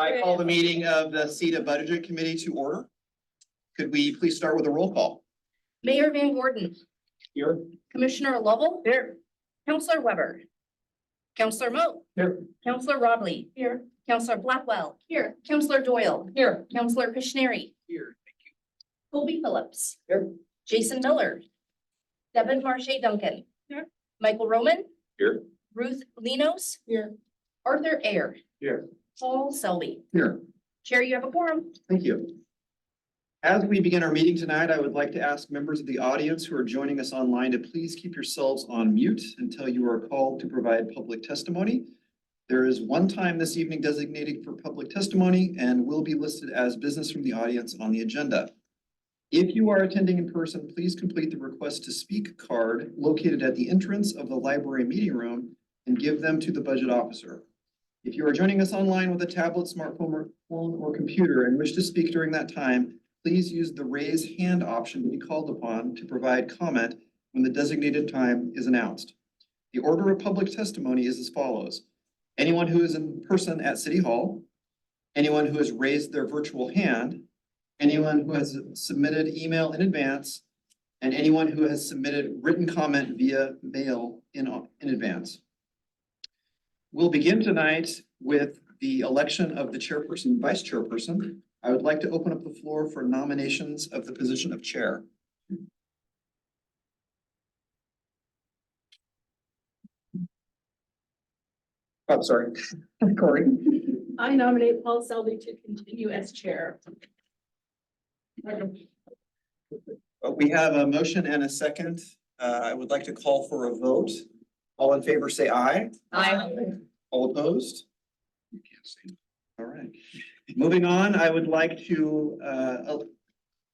I call the meeting of the CETA Budget Committee to order. Could we please start with a roll call? Mayor Van Gordon. Here. Commissioner Lovell. Here. Counselor Weber. Counselor Moe. Here. Counselor Robley. Here. Counselor Blackwell. Here. Counselor Doyle. Here. Counselor Pishneri. Here. Colby Phillips. Here. Jason Miller. Devin Marche Duncan. Here. Michael Roman. Here. Ruth Linos. Here. Arthur Ayer. Here. Paul Selby. Here. Chair, you have a quorum. Thank you. As we begin our meeting tonight, I would like to ask members of the audience who are joining us online to please keep yourselves on mute until you are called to provide public testimony. There is one time this evening designated for public testimony and will be listed as business from the audience on the agenda. If you are attending in person, please complete the request to speak card located at the entrance of the library meeting room and give them to the budget officer. If you are joining us online with a tablet, smartphone, or computer and wish to speak during that time, please use the raise hand option to be called upon to provide comment when the designated time is announced. The order of public testimony is as follows. Anyone who is in person at City Hall, anyone who has raised their virtual hand, anyone who has submitted email in advance, and anyone who has submitted written comment via mail in advance. We'll begin tonight with the election of the chairperson and vice chairperson. I would like to open up the floor for nominations of the position of chair. Oh, sorry, Corey. I nominate Paul Selby to continue as chair. We have a motion and a second. I would like to call for a vote. All in favor, say aye. Aye. All opposed? You can't say. All right. Moving on, I would like to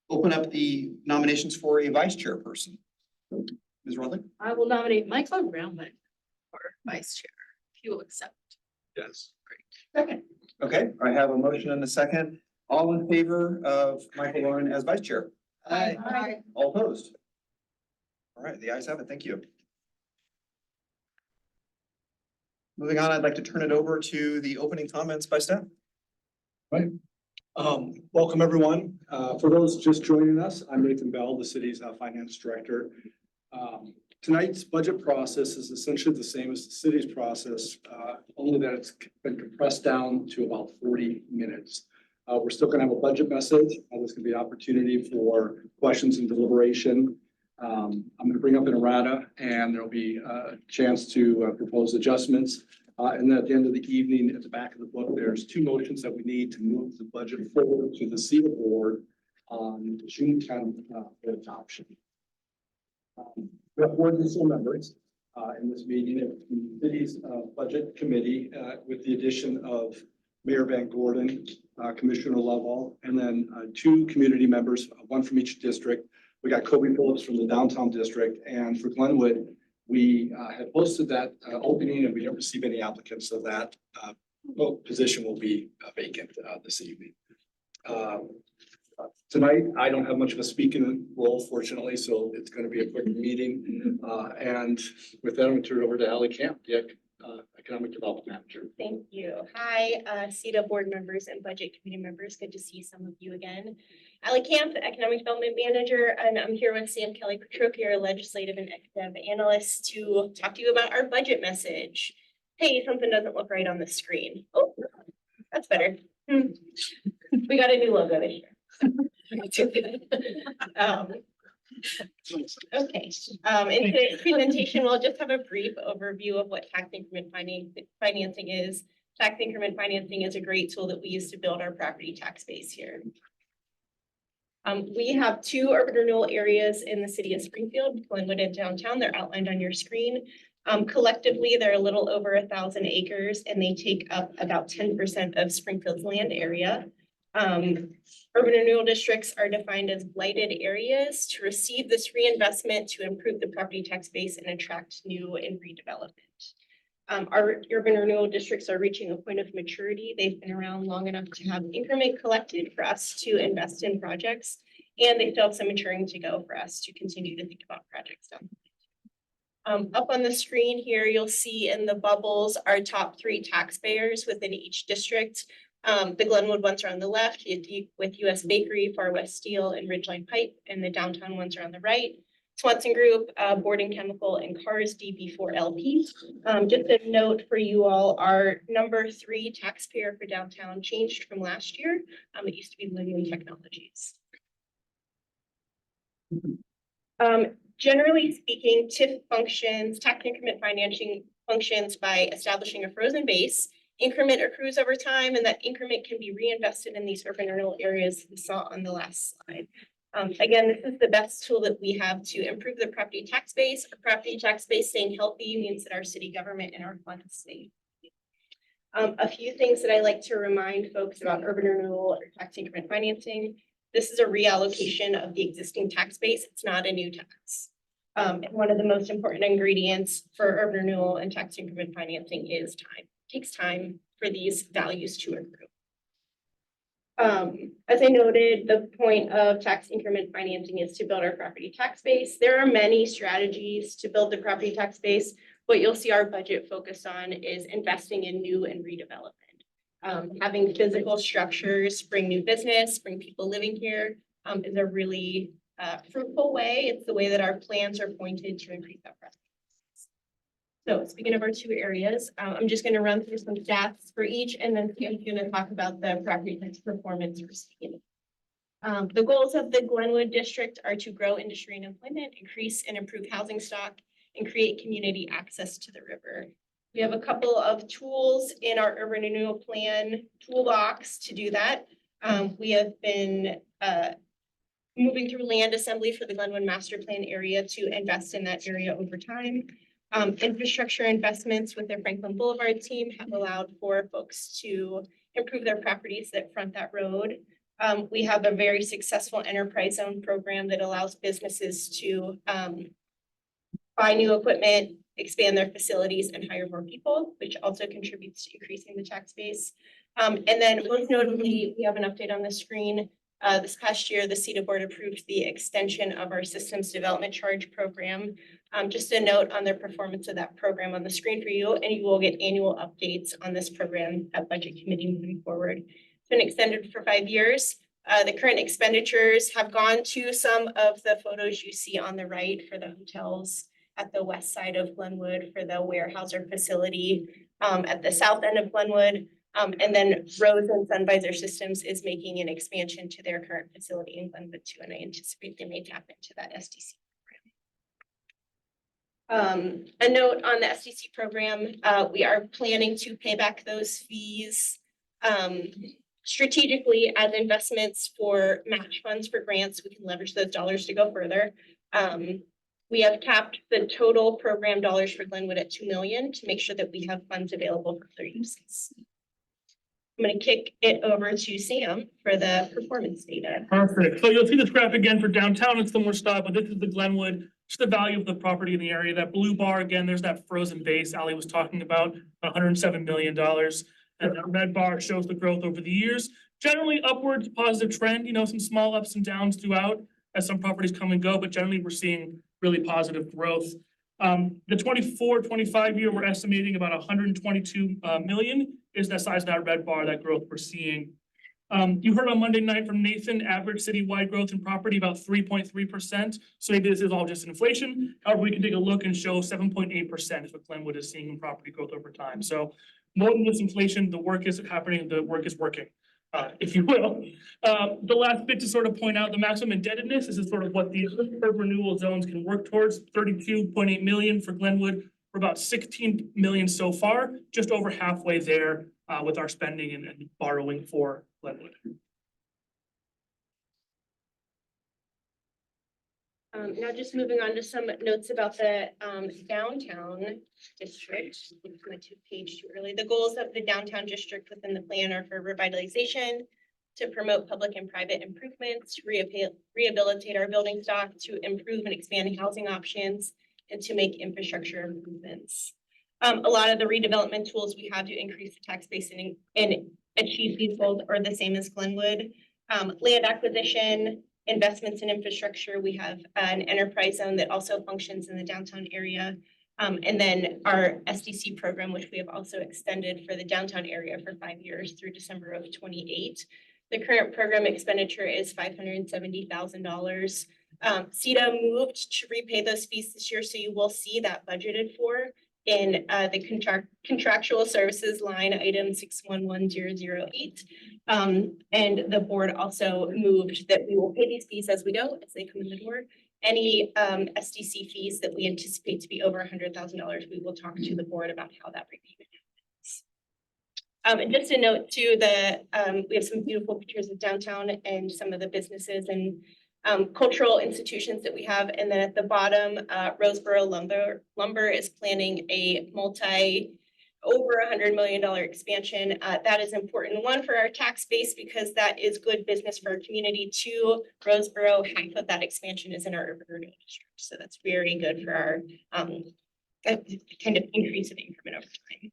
open up the nominations for a vice chairperson. Ms. Rutherford? I will nominate Michael Brownman for vice chair, if you will accept. Yes. Great. Second. Okay, I have a motion and a second. All in favor of Michael Lauren as vice chair? Aye. All opposed? All right, the ayes have it. Thank you. Moving on, I'd like to turn it over to the opening comments by staff. Right. Welcome, everyone. For those just joining us, I'm Nathan Bell, the city's finance director. Tonight's budget process is essentially the same as the city's process, only that it's been compressed down to about 40 minutes. We're still going to have a budget message. There's going to be an opportunity for questions and deliberation. I'm going to bring up an errata, and there'll be a chance to propose adjustments. And then at the end of the evening, at the back of the book, there's two motions that we need to move the budget forward to the CETA board on June 10th for adoption. We have 4 additional members in this meeting of the city's budget committee with the addition of Mayor Van Gordon, Commissioner Lovell, and then 2 community members, 1 from each district. We got Colby Phillips from the downtown district, and for Glenwood, we had posted that opening and we didn't receive any applicants, so that position will be vacant this evening. Tonight, I don't have much of a speaking role, fortunately, so it's going to be a quick meeting. And with that, I'm going to turn it over to Allie Camp, the Economic Development Manager. Thank you. Hi, CETA board members and budget committee members. Good to see some of you again. Allie Camp, Economic Development Manager, and I'm here with Sam Kelly-Patrocki, our legislative and economic analyst, to talk to you about our budget message. Hey, something doesn't look right on the screen. Oh, that's better. We got a new logo this year. Okay, in today's presentation, we'll just have a brief overview of what tax increment financing is. Tax increment financing is a great tool that we use to build our property tax base here. We have 2 urban renewal areas in the city of Springfield, Glenwood and downtown. They're outlined on your screen. Collectively, they're a little over 1,000 acres, and they take up about 10% of Springfield's land area. Urban renewal districts are defined as blighted areas to receive this reinvestment to improve the property tax base and attract new and redevelopment. Our urban renewal districts are reaching a point of maturity. They've been around long enough to have increment collected for us to invest in projects, and they still have some maturing to go for us to continue to think about projects down. Up on the screen here, you'll see in the bubbles our top 3 taxpayers within each district. The Glenwood ones are on the left with US Bakery, Far West Steel, and Ridgeline Pipe, and the downtown ones are on the right. Swanson Group, Boarding Chemical, and Cars DB4LP. Just a note for you all, our number 3 taxpayer for downtown changed from last year. It used to be Lumen Technologies. Generally speaking, TIF functions, tax increment financing functions by establishing a frozen base. Increment accrues over time, and that increment can be reinvested in these urban rural areas we saw on the last slide. Again, this is the best tool that we have to improve the property tax base. Our property tax base staying healthy means that our city government and our funds stay. A few things that I like to remind folks about urban renewal or tax increment financing. This is a reallocation of the existing tax base. It's not a new tax. And one of the most important ingredients for urban renewal and tax increment financing is time. It takes time for these values to accrue. As I noted, the point of tax increment financing is to build our property tax base. There are many strategies to build the property tax base. What you'll see our budget focus on is investing in new and redevelopment. Having physical structures, bring new business, bring people living here is a really fruitful way. It's the way that our plans are pointed to increase that presence. So speaking of our 2 areas, I'm just going to run through some stats for each, and then Sam's going to talk about the property tax performance we're seeing. The goals of the Glenwood district are to grow industry and employment, increase and improve housing stock, and create community access to the river. We have a couple of tools in our urban renewal plan toolbox to do that. We have been moving through land assembly for the Glenwood master plan area to invest in that area over time. Infrastructure investments with the Franklin Boulevard team have allowed for folks to improve their properties that front that road. We have a very successful enterprise zone program that allows businesses to buy new equipment, expand their facilities, and hire more people, which also contributes to increasing the tax base. And then most notably, we have an update on the screen. This past year, the CETA board approved the extension of our systems development charge program. Just a note on the performance of that program on the screen for you, and you will get annual updates on this program at budget committee moving forward. It's been extended for 5 years. The current expenditures have gone to some of the photos you see on the right for the hotels at the west side of Glenwood, for the Weyerhaeuser facility at the south end of Glenwood. And then Rose and Sunvisor Systems is making an expansion to their current facility in Glenwood too, and I anticipate they may tap into that SDC program. A note on the SDC program, we are planning to pay back those fees strategically as investments for match funds for grants. We can leverage those dollars to go further. We have capped the total program dollars for Glenwood at $2 million to make sure that we have funds available for their uses. I'm going to kick it over to Sam for the performance data. Perfect. So you'll see this graph again for downtown. It's similar style, but this is the Glenwood, just the value of the property in the area. That blue bar, again, there's that frozen base Ali was talking about, $107 million. And that red bar shows the growth over the years. Generally upwards, positive trend, some small ups and downs throughout as some properties come and go, but generally we're seeing really positive growth. The 24-25 year, we're estimating about 122 million is the size of that red bar, that growth we're seeing. You heard on Monday night from Nathan, average citywide growth in property about 3.3%. So maybe this is all just inflation. However, we can take a look and show 7.8% is what Glenwood is seeing in property growth over time. So more than just inflation, the work is happening, the work is working. If you will. The last bit to sort of point out the maximum indebtedness. This is sort of what these urban renewal zones can work towards. 32.8 million for Glenwood. We're about 16 million so far, just over halfway there with our spending and borrowing for Glenwood. Now just moving on to some notes about the downtown district. I went to page too early. The goals of the downtown district within the plan are for revitalization, to promote public and private improvements, to rehabilitate our building stock, to improve and expand housing options, and to make infrastructure improvements. A lot of the redevelopment tools we have to increase the tax base and achieve these goals are the same as Glenwood. Land acquisition, investments in infrastructure. We have an enterprise zone that also functions in the downtown area. And then our SDC program, which we have also extended for the downtown area for 5 years through December of 28. The current program expenditure is $570,000. CETA moved to repay those fees this year, so you will see that budgeted for in the contractual services line item 611008. And the board also moved that we will pay these fees as we go, as they come in the door. Any SDC fees that we anticipate to be over $100,000, we will talk to the board about how that repayment happens. And just a note too, we have some beautiful pictures of downtown and some of the businesses and cultural institutions that we have. And then at the bottom, Roseboro Lumber is planning a over $100 million expansion. That is important, one, for our tax base, because that is good business for our community. Two, Roseboro, half of that expansion is in our urban renewal district. So that's very good for our kind of increase of increment over time.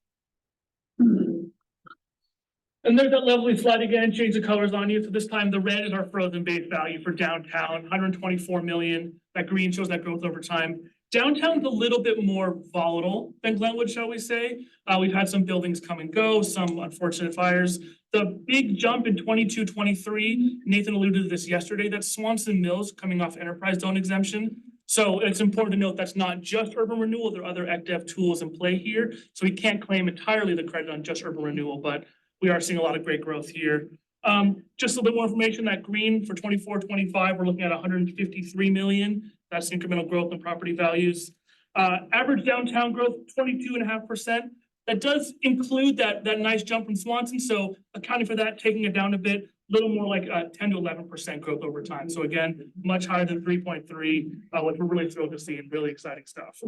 And there's that lovely slide again, change the colors on you. So this time the red is our frozen base value for downtown, 124 million. That green shows that growth over time. Downtown's a little bit more volatile than Glenwood, shall we say. We've had some buildings come and go, some unfortunate fires. The big jump in 22-23, Nathan alluded to this yesterday, that's Swanson Mills coming off enterprise zone exemption. So it's important to note that's not just urban renewal. There are other ECDF tools in play here. So we can't claim entirely the credit on just urban renewal, but we are seeing a lot of great growth here. Just a little bit more information, that green for 24-25, we're looking at 153 million. That's incremental growth in property values. Average downtown growth, 22.5%. That does include that nice jump from Swanson. So accounting for that, taking it down a bit, a little more like 10 to 11% growth over time. So again, much higher than 3.3, which we're really thrilled to see and really exciting stuff.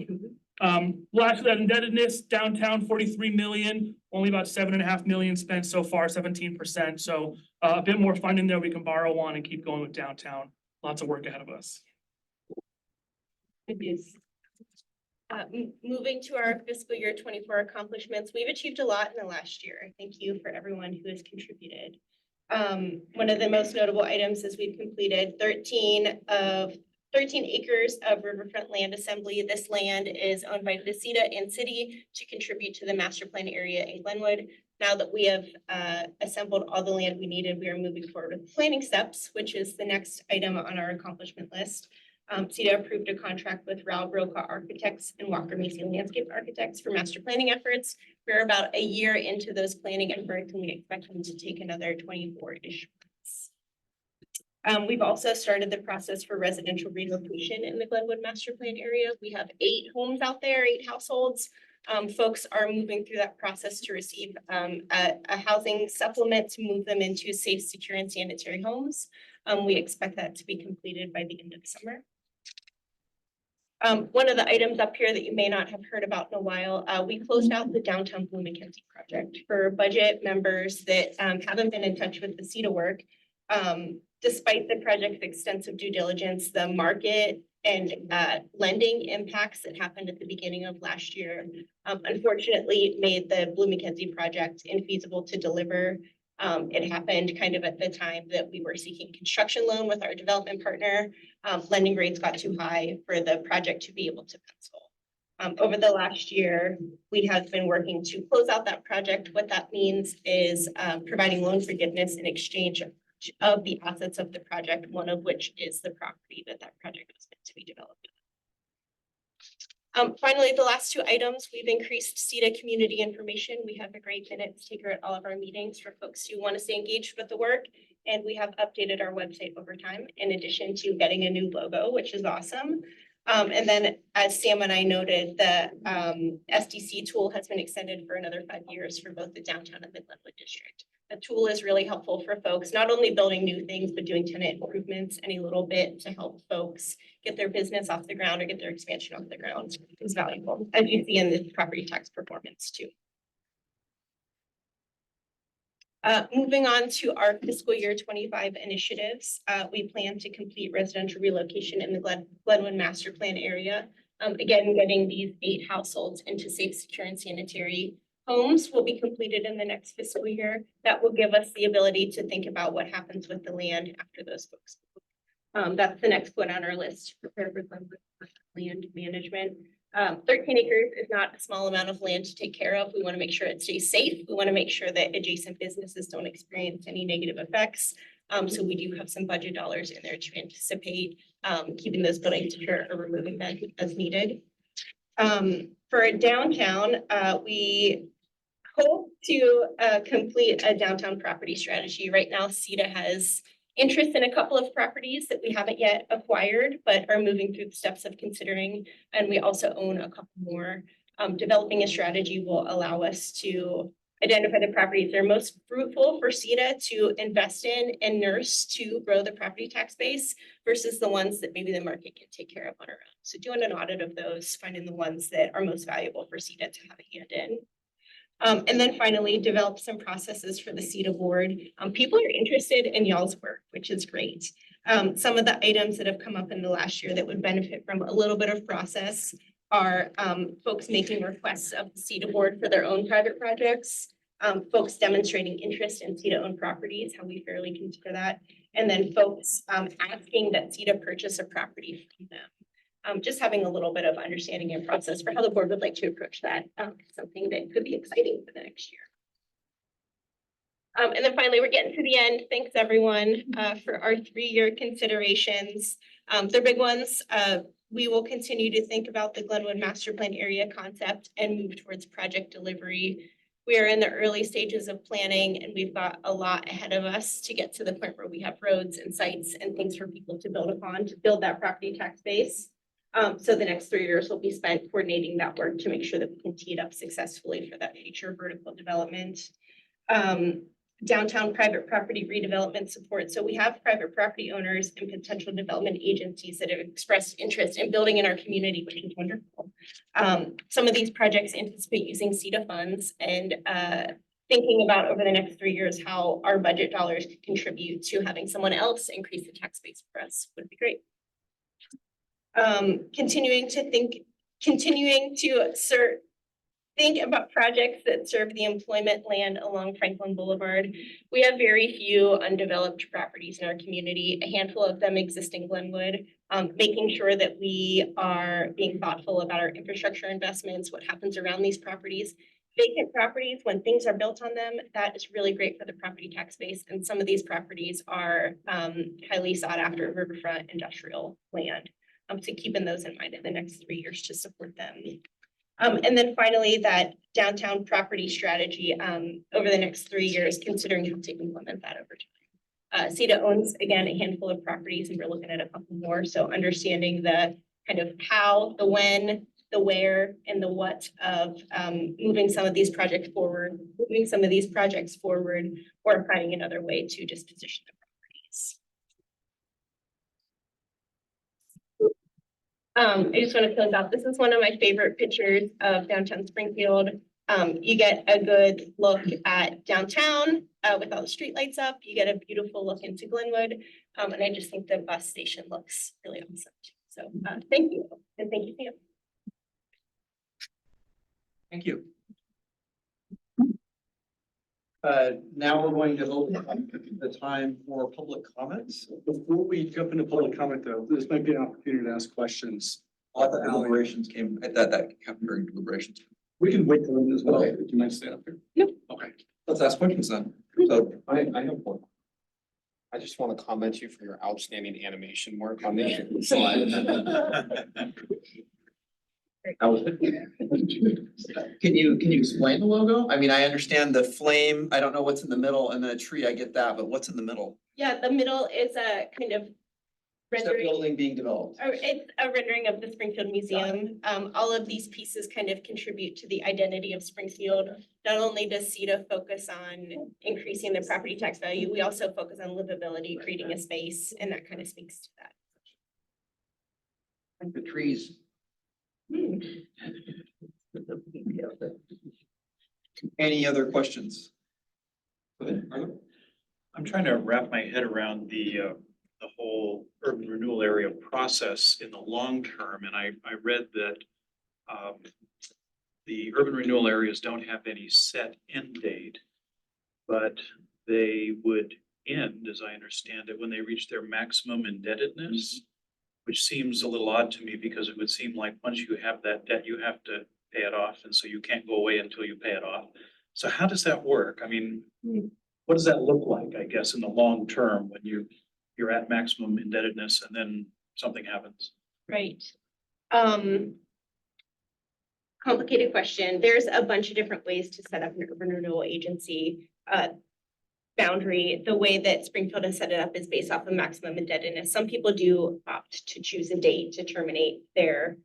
Last, that indebtedness, downtown 43 million, only about 7.5 million spent so far, 17%. So a bit more funding there we can borrow on and keep going with downtown. Lots of work ahead of us. Good news. Moving to our fiscal year 24 accomplishments, we've achieved a lot in the last year. Thank you for everyone who has contributed. One of the most notable items is we've completed 13 acres of riverfront land assembly. This land is owned by the CETA and city to contribute to the master plan area in Glenwood. Now that we have assembled all the land we needed, we are moving forward with planning steps, which is the next item on our accomplishment list. CETA approved a contract with Rao Broca Architects and Walker Macy Landscape Architects for master planning efforts. We're about a year into those planning efforts, and we expect them to take another 24-ish months. We've also started the process for residential relocation in the Glenwood master plan area. We have 8 homes out there, 8 households. Folks are moving through that process to receive a housing supplement to move them into safe, secure, and sanitary homes. We expect that to be completed by the end of summer. One of the items up here that you may not have heard about in a while, we closed out the downtown Blue McKenzie project. For budget members that haven't been in touch with the CETA work, despite the project's extensive due diligence, the market and lending impacts that happened at the beginning of last year, unfortunately made the Blue McKenzie project infeasible to deliver. It happened kind of at the time that we were seeking construction loan with our development partner. Lending rates got too high for the project to be able to pencil. Over the last year, we have been working to close out that project. What that means is providing loan forgiveness in exchange of the assets of the project, one of which is the property that project was meant to be developed. Finally, the last 2 items, we've increased CETA community information. We have a great minutes taker at all of our meetings for folks who want to stay engaged with the work. And we have updated our website over time, in addition to getting a new logo, which is awesome. And then, as Sam and I noted, the SDC tool has been extended for another 5 years for both the downtown and the Glenwood district. The tool is really helpful for folks, not only building new things, but doing tenant improvements any little bit to help folks get their business off the ground or get their expansion off the ground is valuable, as you see in the property tax performance too. Moving on to our fiscal year 25 initiatives, we plan to complete residential relocation in the Glenwood master plan area. Again, getting these 8 households into safe, secure, and sanitary homes will be completed in the next fiscal year. That will give us the ability to think about what happens with the land after those folks. That's the next one on our list, prepare for land management. 13 acres is not a small amount of land to take care of. We want to make sure it stays safe. We want to make sure that adjacent businesses don't experience any negative effects. So we do have some budget dollars in there to anticipate keeping those buildings secure or removing them as needed. For downtown, we hope to complete a downtown property strategy. Right now, CETA has interest in a couple of properties that we haven't yet acquired, but are moving through the steps of considering. And we also own a couple more. Developing a strategy will allow us to identify the properties that are most fruitful for CETA to invest in and nurse to grow the property tax base versus the ones that maybe the market can take care of on our own. So doing an audit of those, finding the ones that are most valuable for CETA to have a hand in. And then finally, develop some processes for the CETA board. People are interested in y'all's work, which is great. Some of the items that have come up in the last year that would benefit from a little bit of process are folks making requests of the CETA board for their own private projects, folks demonstrating interest in CETA-owned properties, how we fairly consider that, and then folks asking that CETA purchase a property from them. Just having a little bit of understanding and process for how the board would like to approach that, something that could be exciting for the next year. And then finally, we're getting to the end. Thanks everyone for our 3-year considerations. They're big ones. We will continue to think about the Glenwood Master Plan area concept and move towards project delivery. We are in the early stages of planning and we've got a lot ahead of us to get to the point where we have roads and sites and things for people to build upon to build that property tax base. So the next 3 years will be spent coordinating that work to make sure that we can tee it up successfully for that future vertical development. Downtown private property redevelopment support. So we have private property owners and potential development agencies that have expressed interest in building in our community, which is wonderful. Some of these projects anticipate using CETA funds and thinking about over the next 3 years how our budget dollars could contribute to having someone else increase the tax base for us would be great. Continuing to think about projects that serve the employment land along Franklin Boulevard. We have very few undeveloped properties in our community, a handful of them exist in Glenwood. Making sure that we are being thoughtful about our infrastructure investments, what happens around these properties. Vacant properties, when things are built on them, that is really great for the property tax base. And some of these properties are highly sought after riverfront industrial land. So keeping those in mind in the next 3 years to support them. And then finally, that downtown property strategy over the next 3 years, considering how to implement that over time. CETA owns, again, a handful of properties and we're looking at a couple more. So understanding the kind of how, the when, the where, and the what of moving some of these projects forward, or finding another way to disposition the properties. I just want to close out. This is one of my favorite pictures of downtown Springfield. You get a good look at downtown with all the streetlights up. You get a beautiful look into Glenwood. And I just think the bus station looks really awesome. So thank you. And thank you, Sam. Thank you. Now we're going to open up the time for public comments. Before we jump into public comment though, this might be an opportunity to ask questions. I thought deliberations came, I thought that happened during deliberations. We can wait till them as well. Okay. Do you mind staying up here? Nope. Okay. Let's ask questions then. So I have one. I just want to comment you for your outstanding animation work on the slide. that was it. Can you explain the logo? I mean, I understand the flame. I don't know what's in the middle and then a tree. I get that, but what's in the middle? Yeah, the middle is a kind of Is that rendering. building being developed? Or it's a rendering of the Springfield Museum. All of these pieces kind of contribute to the identity of Springfield. Not only does CETA focus on increasing the property tax value, we also focus on livability, creating a space, and that kind of speaks to that. The trees. Any other questions? I'm trying to wrap my head around the whole urban renewal area process in the long term, and I read that the urban renewal areas don't have any set end date, but they would end, as I understand it, when they reach their maximum indebtedness. which seems a little odd to me because it would seem like once you have that debt, you have to pay it off. And so you can't go away until you pay it off. So how does that work? I mean, what does that look like, I guess, in the long term when you're at maximum indebtedness and then something happens? Right. Complicated question. There's a bunch of different ways to set up an urban renewal agency boundary. The way that Springfield has set it up is based off of maximum indebtedness. Some people do opt to choose a date to terminate their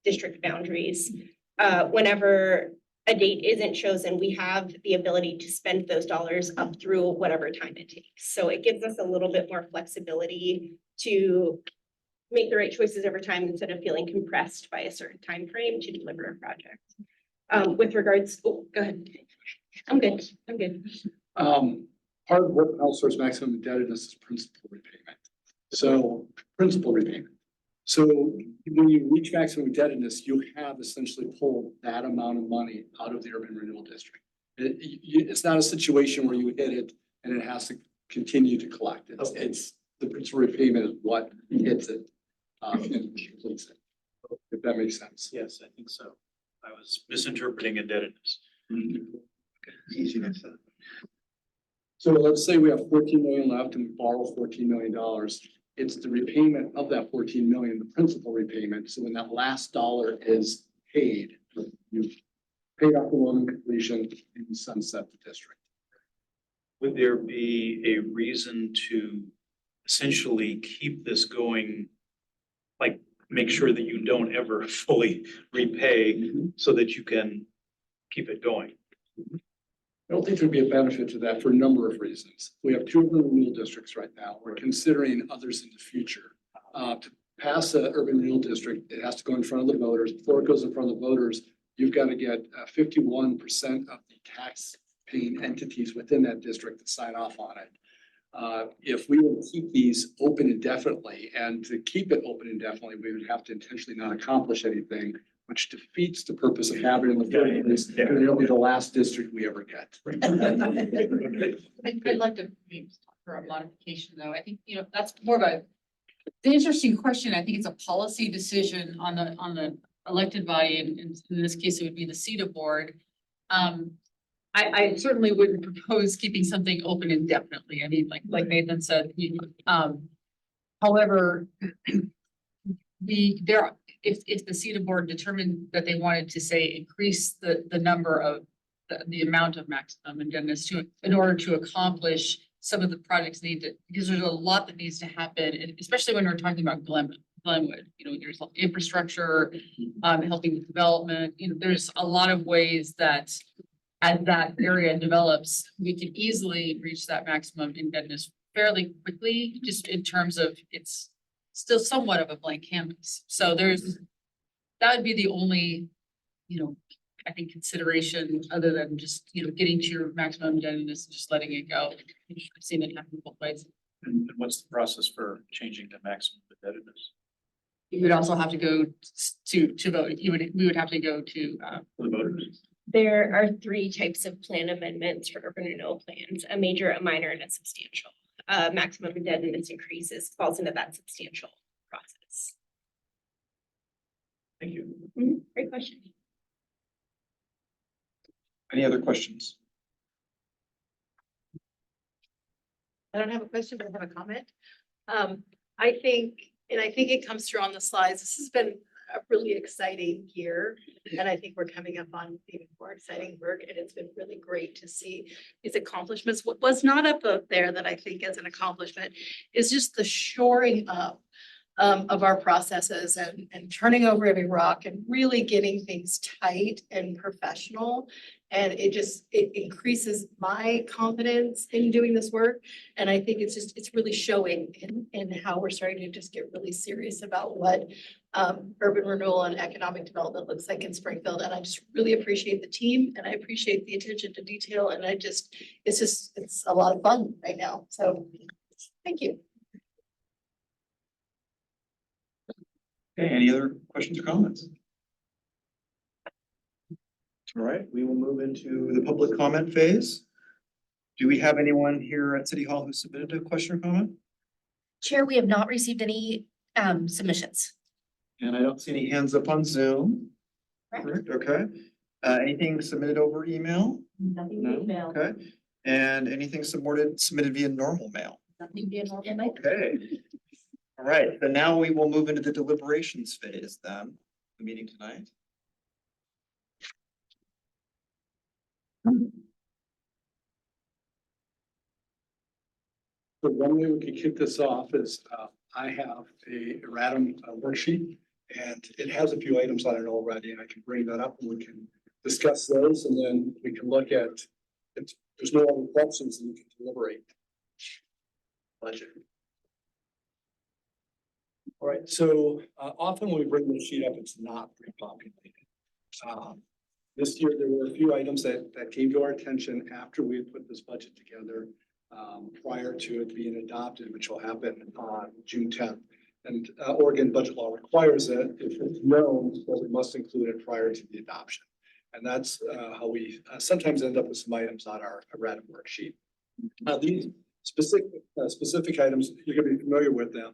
district boundaries. Whenever a date isn't chosen, we have the ability to spend those dollars up through whatever time it takes. So it gives us a little bit more flexibility to make the right choices over time instead of feeling compressed by a certain time frame to deliver a project. With regards, oh, go ahead. I'm good. Part of what outsource maximum indebtedness is principal repayment. So principal repayment. So when you reach maximum indebtedness, you have essentially pulled that amount of money out of the urban renewal district. It's not a situation where you hit it and it has to continue to collect. It's the principal repayment is what hits it. And completes it. If that makes sense. Yes, I think so. I was misinterpreting indebtedness. Easy to say. So let's say we have 14 million left and we borrow $14 million. It's the repayment of that 14 million, the principal repayment. So when that last dollar is paid, you've paid off the loan completion and you sunset the district. Would there be a reason to essentially keep this going? Like, make sure that you don't ever fully repay so that you can keep it going? I don't think there'd be a benefit to that for a number of reasons. We have 2 urban renewal districts right now. We're considering others in the future. To pass an urban renewal district, it has to go in front of the voters. Before it goes in front of the voters, you've got to get 51% of the tax paying entities within that district to sign off on it. If we were to keep these open indefinitely, and to keep it open indefinitely, we would have to intentionally not accomplish anything, which defeats the purpose of having it in the first place. And it'll be the last district we ever get. I'd like to maybe talk for a modification, though. I think, that's more of an interesting question. I think it's a policy decision on the elected body, and in this case, it would be the CETA board. I certainly wouldn't propose keeping something open indefinitely. I mean, like Nathan said, however, if the CETA board determined that they wanted to say increase the number of the amount of maximum indebtedness in order to accomplish some of the projects because there's a lot that needs to happen, and especially when we're talking about Glenwood. There's infrastructure, helping with development. There's a lot of ways that as that area develops, we can easily reach that maximum indebtedness fairly quickly, just in terms of it's still somewhat of a blank canvas. So that would be the only, I think consideration other than just, getting to your maximum indebtedness and just letting it go. I've seen it happen both ways. And what's the process for changing to maximum indebtedness? You would also have to go to vote. We would have to go to For the voters? There are 3 types of plan amendments for urban renewal plans: a major, a minor, and a substantial. Maximum indebtedness increases falls into that substantial process. Thank you. Great question. Any other questions? I don't have a question, but I have a comment. I think it comes through on the slides. This has been a really exciting year, and I think we're coming up on even more exciting work, and it's been really great to see these accomplishments. What was not up there that I think is an accomplishment is just the shoring up of our processes and turning over every rock and really getting things tight and professional. And it increases my confidence in doing this work. And I think it's really showing in how we're starting to just get really serious about what urban renewal and economic development looks like in Springfield. And I just really appreciate the team, and I appreciate the attention to detail. And it's a lot of fun right now. So thank you. Okay, any other questions or comments? All right, we will move into the public comment phase. Do we have anyone here at City Hall who submitted a question or comment? Chair, we have not received any submissions. And I don't see any hands up on Zoom. Correct. Correct, okay. Anything submitted over email? Nothing No, via mail. okay. And anything submitted via normal mail? Nothing via normal mail. Okay. All right, then now we will move into the deliberations phase then, the meeting tonight. The one way we could kick this off is, I have a erratum worksheet, and it has a few items on it already, and I can bring that up and we can discuss those, and then we can look at, if there's no other questions, then we can deliberate. Budget. All right, so often when we bring this sheet up, it's not pre-populated. This year, there were a few items that came to our attention after we had put this budget together, prior to it being adopted, which will happen on June 10th. And Oregon budget law requires that if it's known, that we must include it prior to the adoption. And that's how we sometimes end up with some items on our erratum worksheet. These specific items, you're gonna be familiar with them.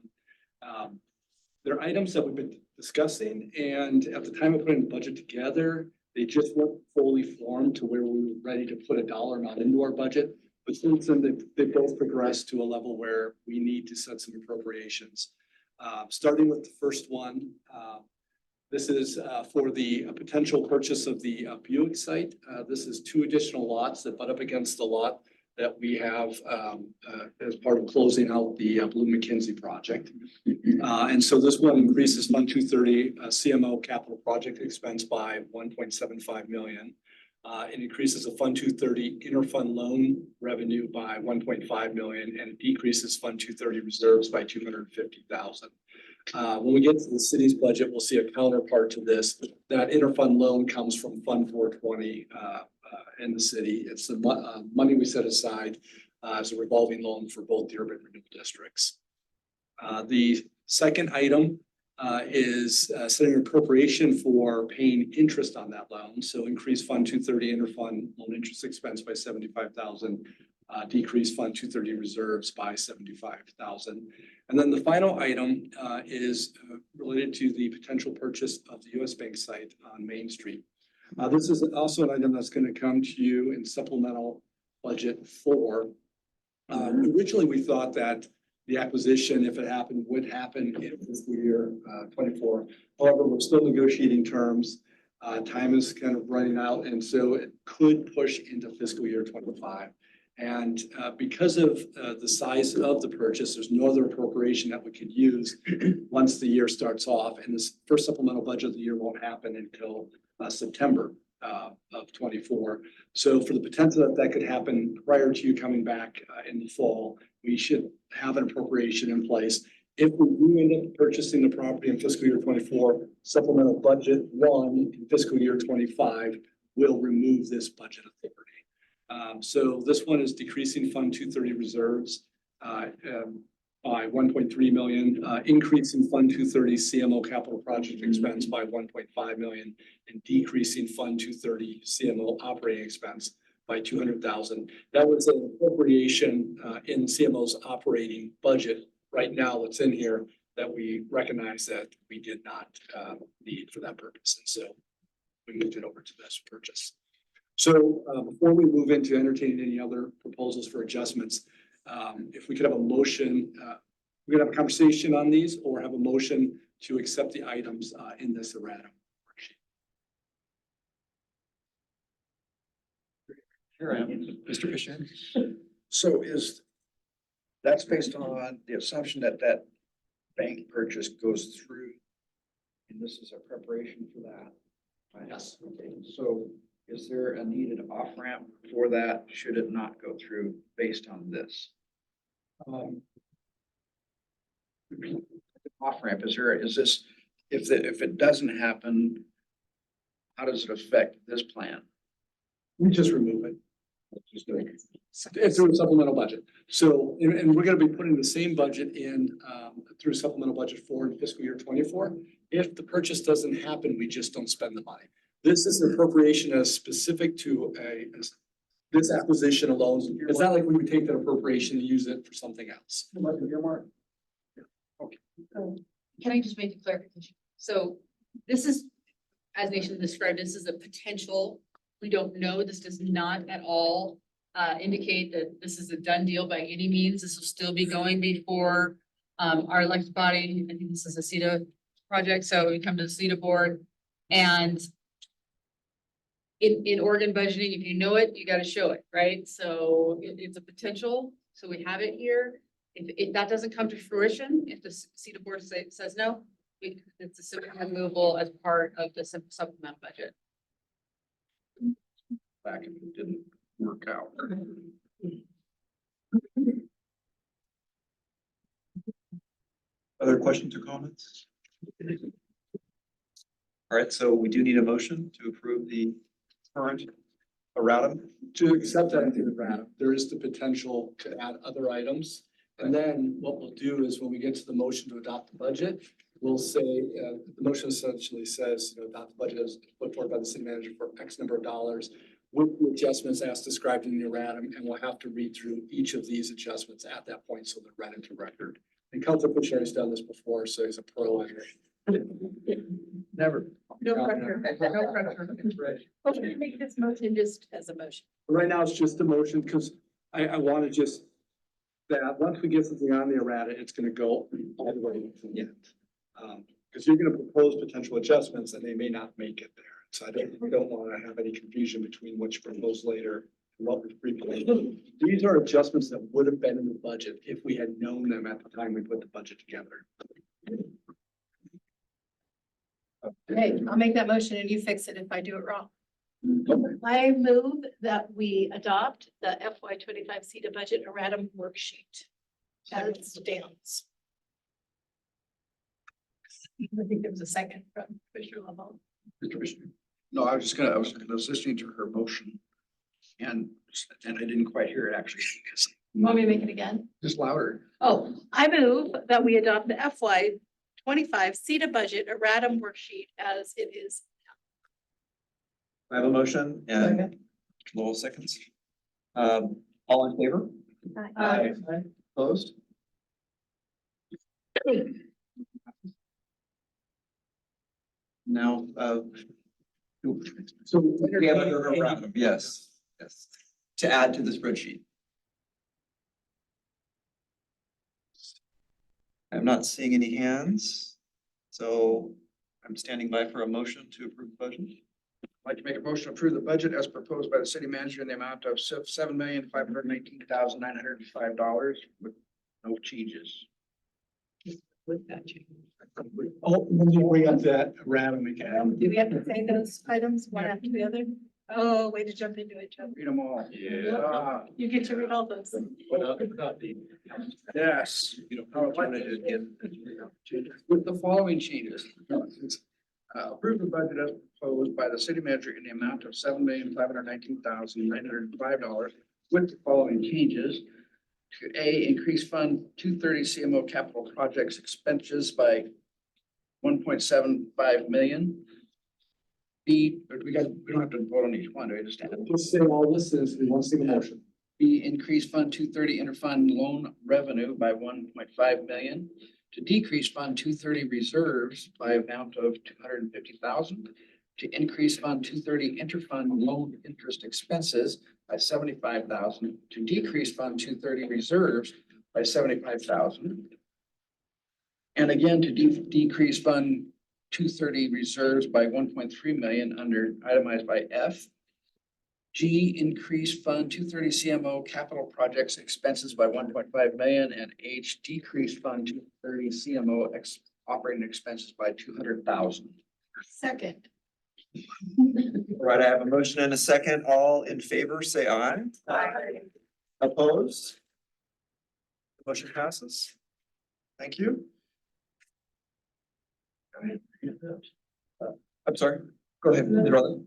They're items that we've been discussing, and at the time of putting the budget together, they just weren't fully formed to where we were ready to put a dollar amount into our budget. But since then, they've both progressed to a level where we need to set some appropriations. Starting with the first one, this is for the potential purchase of the Buick site. This is 2 additional lots that butt up against the lot that we have as part of closing out the Blue McKinsey project. And so this one increases Fund 230 CMO capital project expense by 1.75 million. It increases the Fund 230 interfund loan revenue by 1.5 million, and it decreases Fund 230 reserves by 250,000. When we get to the city's budget, we'll see a counterpart to this. That interfund loan comes from Fund 420 in the city. It's the money we set aside as a revolving loan for both the urban renewal districts. The second item is setting an appropriation for paying interest on that loan. So increase Fund 230 interfund loan interest expense by 75,000, decrease Fund 230 reserves by 75,000. And then the final item is related to the potential purchase of the US Bank site on Main Street. This is also an item that's going to come to you in supplemental budget 4. Originally, we thought that the acquisition, if it happened, would happen in fiscal year 24. However, we're still negotiating terms. Time is kind of running out, and so it could push into fiscal year 25. And because of the size of the purchase, there's no other appropriation that we could use once the year starts off. And this first supplemental budget of the year won't happen until September of 24. So for the potential that could happen prior to you coming back in the fall, we should have an appropriation in place. If we do end up purchasing the property in fiscal year 24, supplemental budget 1 in fiscal year 25 will remove this budget authority. So this one is decreasing Fund 230 reserves by 1.3 million, increasing Fund 230 CMO capital project expense by 1.5 million, and decreasing Fund 230 CMO operating expense by 200,000. That was an appropriation in CMO's operating budget right now that's in here that we recognize that we did not need for that purpose. And so we moved it over to this purchase. So before we move into entertaining any other proposals for adjustments, if we could have a motion, we could have a conversation on these or have a motion to accept the items in this erratum worksheet. Here I am. Mr. Fisher? So that's based on the assumption that that bank purchase goes through. And this is a preparation for that. Right? Yes. Okay, so is there a needed off ramp for that? Should it not go through based on this? Off ramp, is this, if it doesn't happen, how does it affect this plan? We just remove it. It's through a supplemental budget. So, and we're gonna be putting the same budget in through supplemental budget 4 in fiscal year 24. If the purchase doesn't happen, we just don't spend the money. This is an appropriation as specific to this acquisition alone. It's not like we would take that appropriation and use it for something else. Can I just make a clarification? So this is, as Nation described, this is a potential. We don't know. This does not at all indicate that this is a done deal by any means. This will still be going before our elected body. I think this is a CETA project, so we come to the CETA board. And in Oregon budgeting, if you know it, you got to show it, right? So it's a potential. So we have it here. If that doesn't come to fruition, if the CETA board says no, it's a simple removal as part of the supplemental budget. Back if it didn't work out. Other questions or comments? All right, so we do need a motion to approve the current erratum. To accept that into the RAD, there is the potential to add other items. And then what we'll do is when we get to the motion to adopt the budget, we'll say, the motion essentially says, adopt the budget as put forward by the city manager for X number of dollars with the adjustments as described in the erratum, and we'll have to read through each of these adjustments at that point, so they're read into record. And Councilor Pucciari's done this before, so he's a pro at it. Never. No pressure. No pressure. Right. Okay, make this motion just as a motion. Right now, it's just a motion, because I want to just, that once we get something on the errata, it's gonna go all the way to the end. Because you're gonna propose potential adjustments and they may not make it there. So we don't want to have any confusion between what you propose later and what was previously. These are adjustments that would have been in the budget if we had known them at the time we put the budget together. Okay, I'll make that motion and you fix it if I do it wrong. I move that we adopt the FY25 CETA budget erratum worksheet as it stands. I think there was a second from Commissioner Lavelle. Mr. Commissioner. No, I was listening to her motion. And I didn't quite hear it actually, because You want me to make it again? just louder. Oh, I move that we adopt the FY25 CETA budget erratum worksheet as it is. I have a motion and Lowell seconds. All in favor? Aye. Opposed? Now, So we have another erratum, yes, yes, to add to the spreadsheet. I'm not seeing any hands, so I'm standing by for a motion to approve the budget. I'd like to make a motion to approve the budget as proposed by the city manager in the amount of $7,519,905 with no changes. With that change. Oh, when you bring up that errata, we can. Do we have to say those items one after the other? Oh, way to jump into it, Joe. Read them all. Yeah. You get to read all those. Yes. With the following changes. Approve the budget as proposed by the city manager in the amount of $7,519,905 with the following changes. To A, increase fund 230 CMO capital projects expenses by 1.75 million. B, we don't have to vote on each one, do we just? Just say all this is, we want to see the motion. B, increase fund 230 interfund loan revenue by 1.5 million. To decrease fund 230 reserves by amount of 250,000. To increase fund 230 interfund loan interest expenses by 75,000. To decrease fund 230 reserves by 75,000. And again, to decrease fund 230 reserves by 1.3 million under itemized by F. G, increase fund 230 CMO capital projects expenses by 1.5 million, and H, decrease fund 230 CMO operating expenses by 200,000. Second. All right, I have a motion and a second. All in favor, say aye. Aye. Opposed? Motion passes. Thank you. I'm sorry. Go ahead, brother.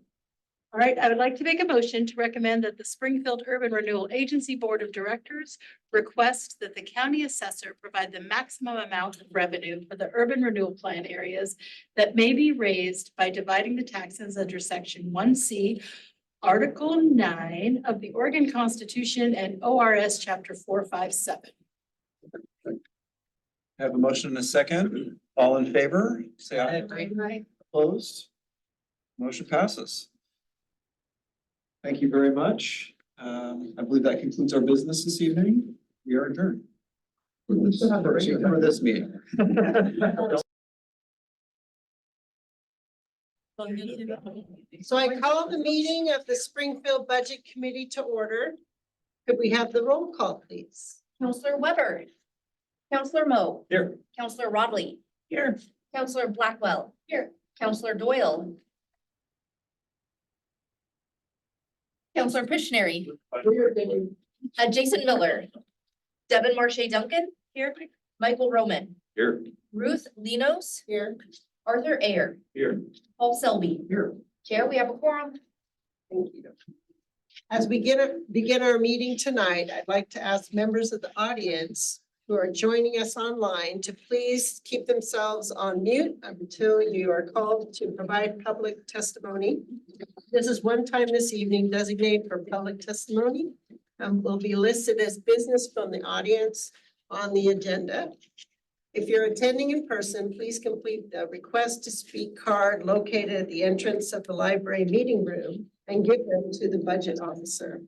All right, I would like to make a motion to recommend that the Springfield Urban Renewal Agency Board of Directors request that the county assessor provide the maximum amount of revenue for the urban renewal plan areas that may be raised by dividing the taxes under section 1C, Article 9 of the Oregon Constitution and ORS Chapter 457. I I have a motion and a second. All in favor, say aye. Opposed? Motion passes. Thank you very much. I believe that concludes our business this evening. We are adjourned. For this meeting. So I call the meeting of the Springfield Budget Committee to order. Could we have the roll call, please? Counselor Weber. Counselor Mo. Here. Counselor Rodley. Here. Counselor Blackwell. Here. Counselor Doyle. Counselor Pictionary. Jason Miller. Devin Marche Duncan. Here. Michael Roman. Here. Ruth Linos. Here. Arthur Ayer. Here. Paul Selby. Here. Chair, we have a quorum. Thank you. As we begin our meeting tonight, I'd like to ask members of the audience who are joining us online to please keep themselves on mute until you are called to provide public testimony. This is one time this evening designated for public testimony and will be listed as business from the audience on the agenda. If you're attending in person, please complete the request to speak card located at the entrance of the library meeting room and give them to the budget officer.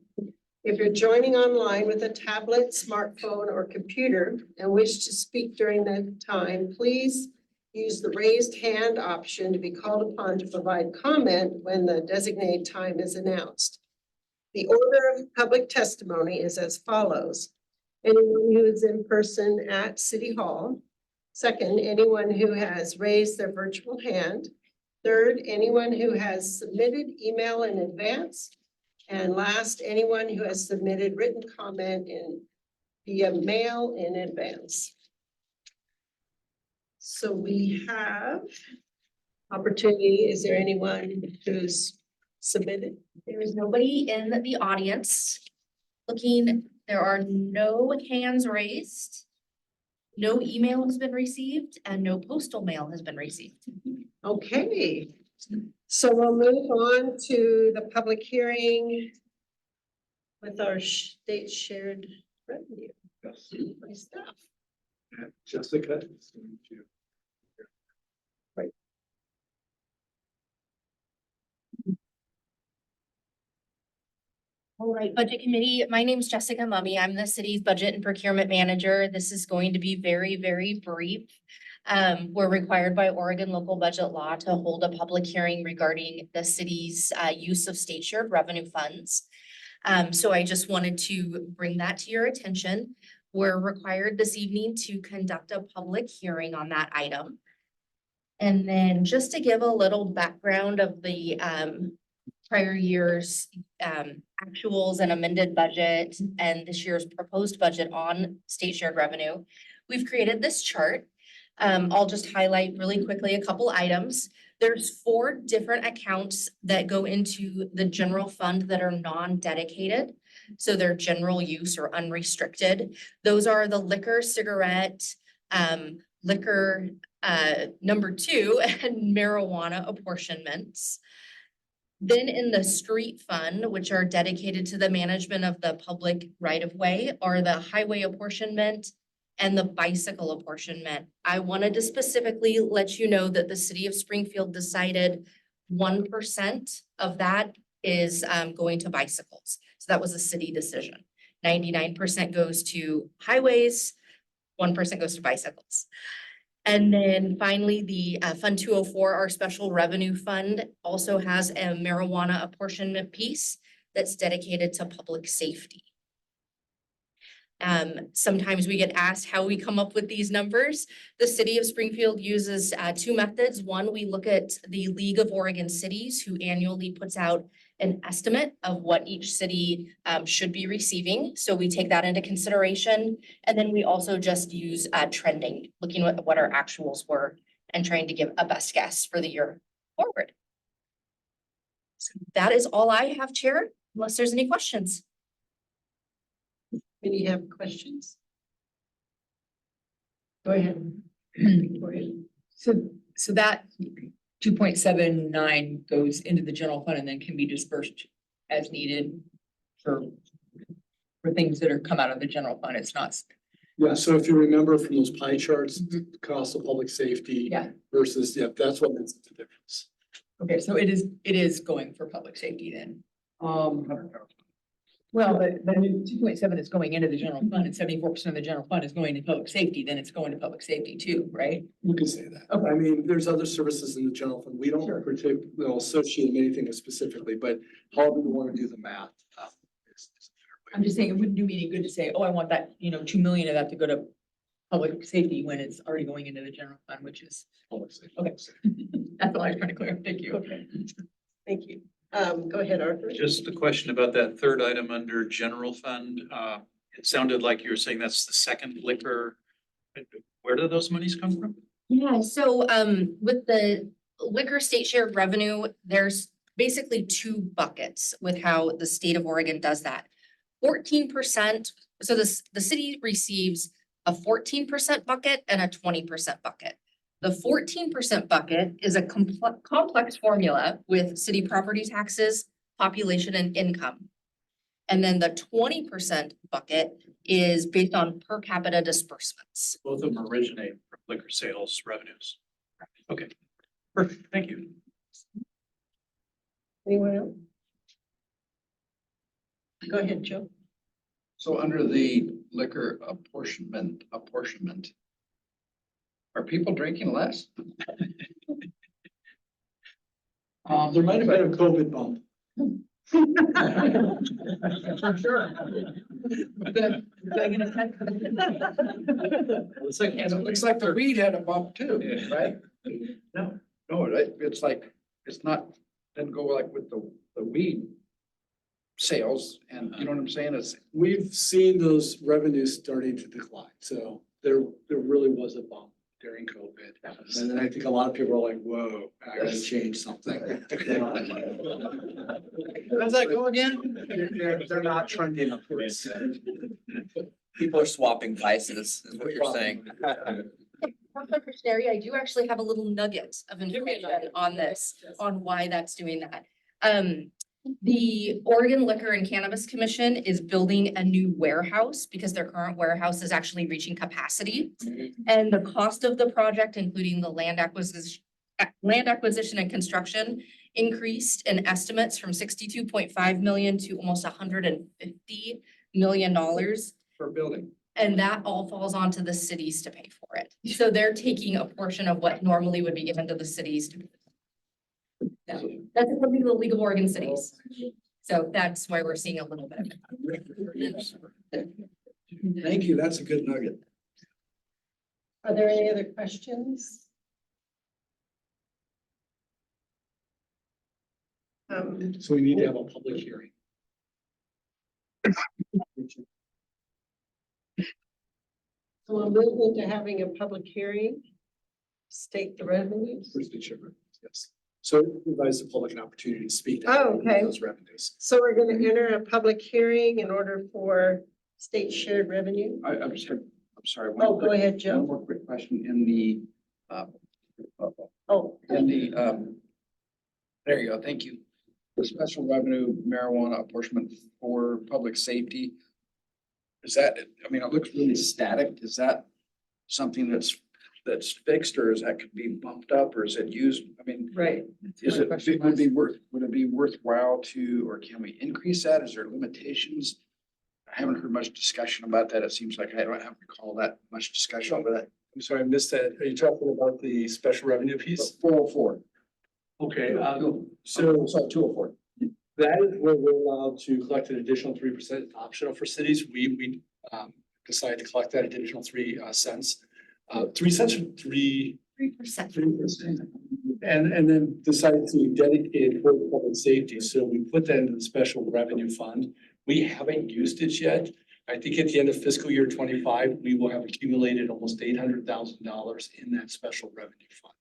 If you're joining online with a tablet, smartphone, or computer and wish to speak during that time, please use the raised hand option to be called upon to provide comment when the designated time is announced. The order of public testimony is as follows. Anyone who is in person at City Hall. Second, anyone who has raised their virtual hand. Third, anyone who has submitted email in advance. And last, anyone who has submitted written comment via mail in advance. So we have opportunity. Is there anyone who's submitted? There is nobody in the audience. There are no hands raised. No email has been received and no postal mail has been received. Okay, so we'll move on to the public hearing with our state shared revenue. My staff. Jessica. All right, Budget Committee, my name is Jessica Mummy. I'm the city's budget and procurement manager. This is going to be very, very brief. We're required by Oregon local budget law to hold a public hearing regarding the city's use of state shared revenue funds. So I just wanted to bring that to your attention. We're required this evening to conduct a public hearing on that item. And then just to give a little background of the prior year's actuals and amended budget and this year's proposed budget on state shared revenue, we've created this chart. I'll just highlight really quickly a couple items. There's 4 different accounts that go into the general fund that are non-dedicated. So they're general use or unrestricted. Those are the liquor, cigarette, liquor number 2 and marijuana apportionments. Then in the street fund, which are dedicated to the management of the public right-of-way, are the highway apportionment and the bicycle apportionment. I wanted to specifically let you know that the city of Springfield decided 1% of that is going to bicycles. So that was a city decision. 99% goes to highways, 1% goes to bicycles. And then finally, the Fund 204, our special revenue fund, also has a marijuana apportionment piece that's dedicated to public safety. Sometimes we get asked how we come up with these numbers. The city of Springfield uses 2 methods. One, we look at the League of Oregon Cities, who annually puts out an estimate of what each city should be receiving. So we take that into consideration. And then we also just use trending, looking at what our actuals were and trying to give a best guess for the year forward. So that is all I have, Chair, unless there's any questions. Any have questions? Go ahead. Go ahead. So that 2.79 goes into the general fund and then can be dispersed as needed for things that are come out of the general fund. It's not Yeah, so if you remember from those pie charts, the cost of public safety Yeah. versus, yeah, that's what makes the difference. Okay, so it is going for public safety then. Well, but 2.7 is going into the general fund and 74% of the general fund is going to public safety, then it's going to public safety too, right? You can say that. Okay. I mean, there's other services in the general fund. We don't associate anything specifically, but however you want to do the math. is a fair way. I'm just saying it wouldn't do me any good to say, oh, I want that, 2 million of that to go to public safety when it's already going into the general fund, which is, Public safety. okay. That's all I was trying to clear. Thank you. Okay. Thank you. Go ahead, Arthur. Just a question about that third item under general fund. It sounded like you were saying that's the second liquor. Where do those monies come from? Yeah, so with the liquor state share revenue, there's basically two buckets with how the state of Oregon does that. 14%, so the city receives a 14% bucket and a 20% bucket. The 14% bucket is a complex formula with city property taxes, population and income. And then the 20% bucket is based on per capita disbursements. Both of them originate from liquor sales revenues. Okay, perfect, thank you. Anyone else? Go ahead, Joe. So under the liquor apportionment, are people drinking less? There might have been a COVID bump. For sure. It looks like the weed had a bump too, right? No, it's like, it's not, didn't go like with the weed sales, and you know what I'm saying? It's, We've seen those revenues starting to decline, so there really was a bump during COVID. And then I think a lot of people are like, whoa, I gotta change something. how's that go again? They're not trending upwards. People are swapping vices, is what you're saying. Dr. Sherry, I do actually have a little nugget of information on this, on why that's doing that. The Oregon Liquor and Cannabis Commission is building a new warehouse because their current warehouse is actually reaching capacity. And the cost of the project, including the land acquisition and construction, increased in estimates from 62.5 million to almost $150 million. For building. And that all falls onto the cities to pay for it. So they're taking a portion of what normally would be given to the cities to. Yeah, that's according to the League of Oregon Cities. So that's why we're seeing a little bit of it. Thank you, that's a good nugget. Are there any other questions? So we need to have a public hearing. So we'll move into having a public hearing. State the revenues. First, the chairman, yes. So it provides the public an opportunity to speak to Oh, okay. those revenues. So we're gonna enter a public hearing in order for state shared revenue. I'm sorry. Oh, go ahead, Joe. One more quick question in the, Oh, there you go, thank you. The special revenue marijuana apportionment for public safety. Is that, I mean, it looks really static. Is that something that's fixed, or is that could be bumped up, or is it used? I mean, right. is it, would it be worthwhile to, or can we increase that? Is there limitations? I haven't heard much discussion about that. It seems like I don't have to recall that much discussion over that. I'm sorry, I missed that. Are you talking about the special revenue piece? 404. Okay, So, sorry, 204. that is where we're allowed to collect an additional 3% optional for cities. We decided to collect that additional 3 cents. 3 cents or 3%. 3%. And then decided to dedicate it for public safety. So we put that into the special revenue fund. We haven't used it yet. I think at the end of fiscal year 25, we will have accumulated almost $800,000 in that special revenue fund.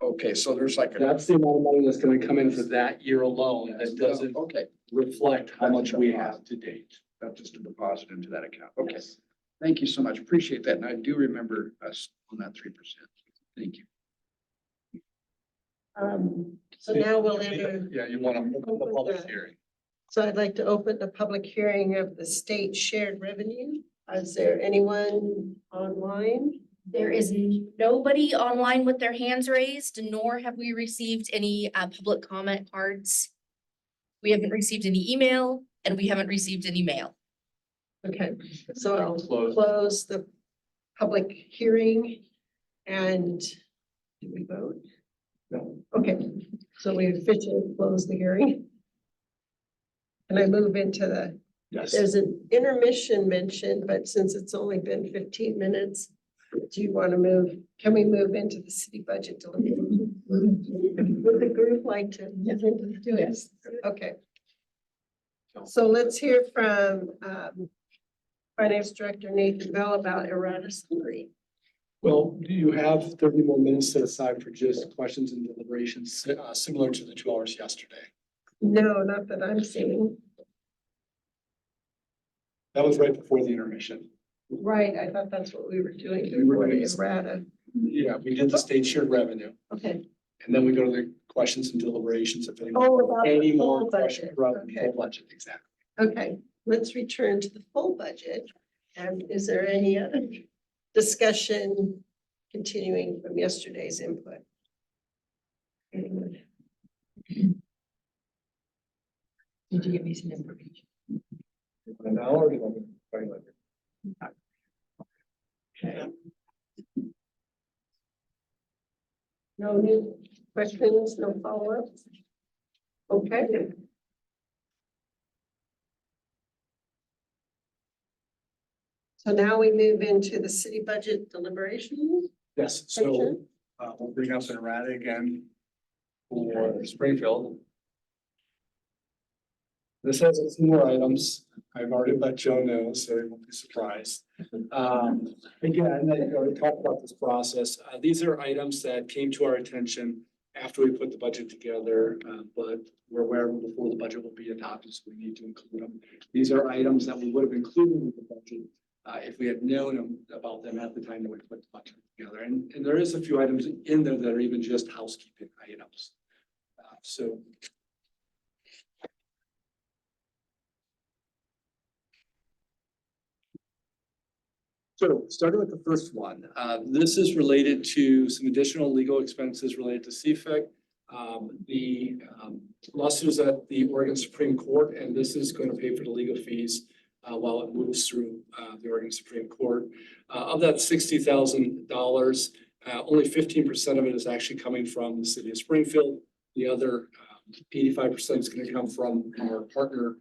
Okay, so there's like That's the amount of money that's gonna come in for that year alone. That doesn't okay, reflect how much we have to date. that's just a deposit into that account. Okay. Thank you so much. Appreciate that. And I do remember us on that 3%. Thank you. So now we'll enter, Yeah, you want to open the public hearing. so I'd like to open the public hearing of the state shared revenue. Is there anyone online? There is nobody online with their hands raised, nor have we received any public comment cards. We haven't received any email and we haven't received any mail. Okay, so I'll close the public hearing and do we vote? No. Okay, so we officially close the hearing. And I move into the, Yes. there's an intermission mentioned, but since it's only been 15 minutes, do you want to move, can we move into the city budget deliberation? Would the group like to move into the yes? Okay. So let's hear from Finance Director Nathan Bell about errata summary. Well, do you have 30 more minutes set aside for just questions and deliberations, similar to the 2 hours yesterday? No, not that I'm seeing. That was right before the intermission. Right, I thought that's what we were doing We were before the doing- errata. Yeah, we did the state shared revenue, Okay. and then we go to the questions and deliberations if anyone. Oh, about Any the more full questions budget. about the Okay. full budget, exactly. Okay, let's return to the full budget. And is there any other discussion continuing from yesterday's input? Anyone? Did you give me some information? Now or do you want me to explain later? Okay. No new questions, no follow-ups? Okay. So now we move into the city budget deliberation. Yes, so we'll bring up an errata again for Springfield. This has a few more items. I've already let Joe know, so he won't be surprised. Again, I already talked about this process. These are items that came to our attention after we put the budget together, but we're aware of them before the budget will be adopted, so we need to include them. These are items that we would have included in the budget if we had known about them at the time that we put the budget together. And there is a few items in there that are even just housekeeping items. So starting with the first one, this is related to some additional legal expenses related to CFIC. The lawsuit is at the Oregon Supreme Court, and this is going to pay for the legal fees while it moves through the Oregon Supreme Court. Of that $60,000, only 15% of it is actually coming from the city of Springfield. The other 85% is going to come from our partner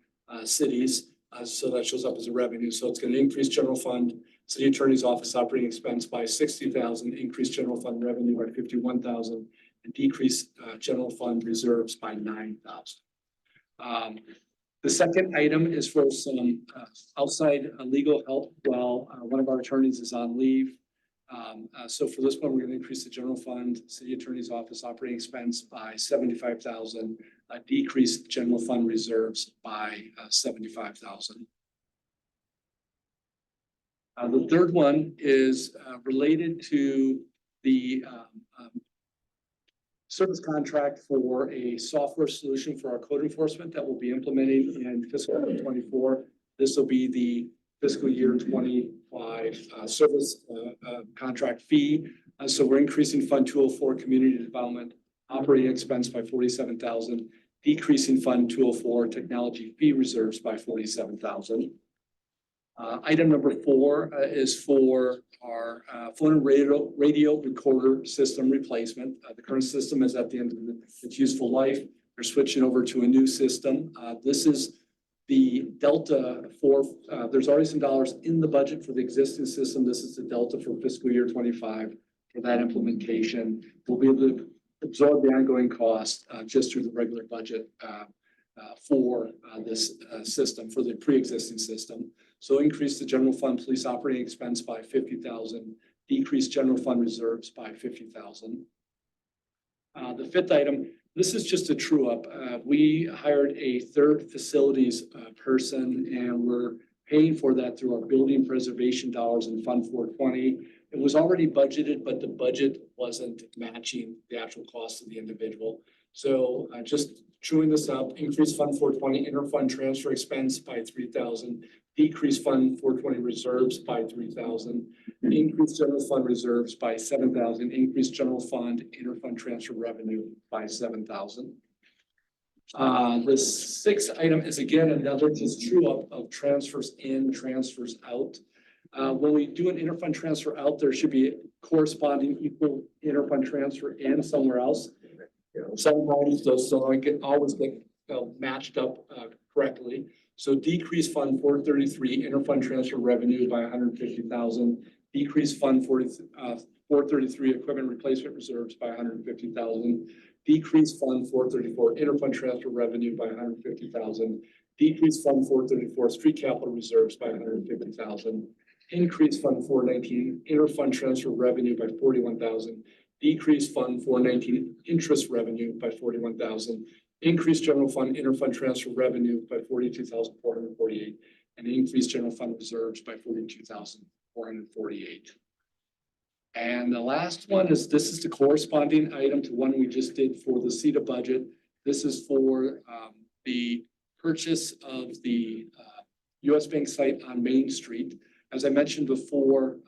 cities. So that shows up as a revenue. So it's going to increase general fund, city attorney's office operating expense by 60,000, increase general fund revenue by 51,000, and decrease general fund reserves by 9,000. The second item is for some outside legal help while one of our attorneys is on leave. So for this one, we're going to increase the general fund, city attorney's office operating expense by 75,000, decrease general fund reserves by 75,000. The third one is related to the service contract for a software solution for our code enforcement that we'll be implementing in fiscal 2024. This will be the fiscal year 25 service contract fee. So we're increasing Fund 204 community development operating expense by 47,000, decreasing Fund 204 technology fee reserves by 47,000. Item number 4 is for our phone and radio recorder system replacement. The current system is at the end of its useful life. We're switching over to a new system. This is the delta for, there's already some dollars in the budget for the existing system. This is the delta for fiscal year 25 for that implementation. We'll be able to absorb the ongoing cost just through the regular budget for this system, for the pre-existing system. So increase the general fund police operating expense by 50,000, decrease general fund reserves by 50,000. The fifth item, this is just a true up. We hired a third facilities person, and we're paying for that through our building preservation dollars in Fund 420. It was already budgeted, but the budget wasn't matching the actual cost of the individual. So just chewing this up, increase Fund 420 interfund transfer expense by 3,000, decrease Fund 420 reserves by 3,000, increase general fund reserves by 7,000, increase general fund interfund transfer revenue by 7,000. The sixth item is again another just true up of transfers in, transfers out. When we do an interfund transfer out, there should be corresponding equal interfund transfer in somewhere else. Sometimes those don't always get matched up correctly. So decrease Fund 433 interfund transfer revenue by 150,000. Decrease Fund 433 equipment replacement reserves by 150,000. Decrease Fund 434 interfund transfer revenue by 150,000. Decrease Fund 434 street capital reserves by 150,000. Increase Fund 419 interfund transfer revenue by 41,000. Decrease Fund 419 interest revenue by 41,000. Increase general fund interfund transfer revenue by 42,448, and increase general fund reserves by 42,448. And the last one is, this is the corresponding item to one we just did for the CETA budget. This is for the purchase of the US Bank site on Main Street. As I mentioned before,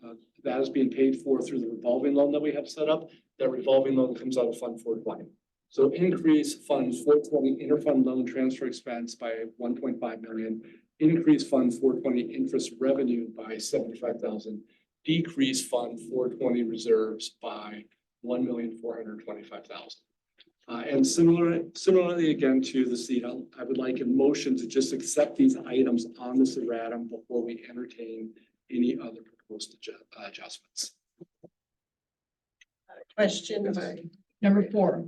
that is being paid for through the revolving loan that we have set up. That revolving loan comes out of Fund 420. So increase Fund 420 interfund loan transfer expense by 1.5 million. Increase Fund 420 interest revenue by 75,000. Decrease Fund 420 reserves by 1,425,000. And similarly again to the CETA, I would like a motion to just accept these items on this erratum before we entertain any other proposed adjustments. Question by Number 4,